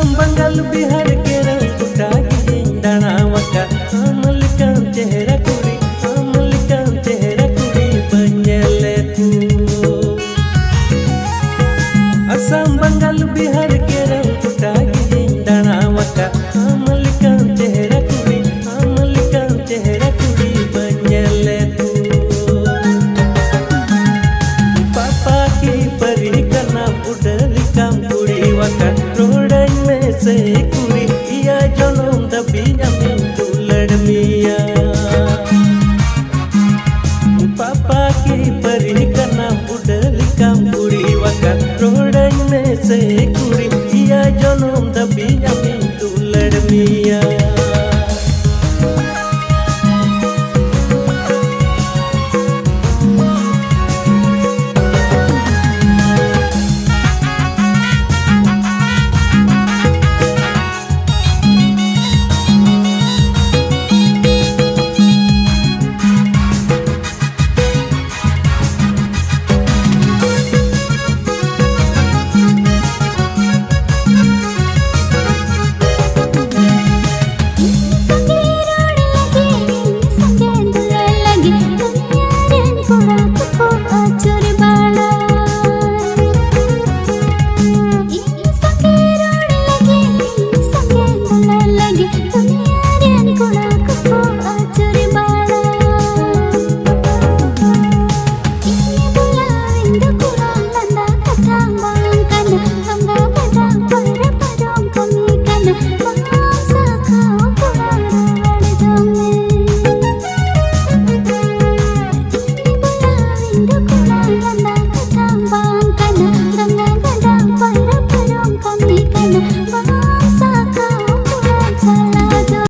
असम बंगाल बिहार केरल गोटा गिदिं दाणावाका आमलिकान चेहरा कुड़ी आमलिकान चेहरा कुड़ी बनेले तू असम बंगाल बिहार केरल गोटा गिदिं दाणावाका आमलिकान चेहरा कुड़ी बनेले तू पापा की परी करना बुढ़ली काम कुड़ी वाका रोड़न में से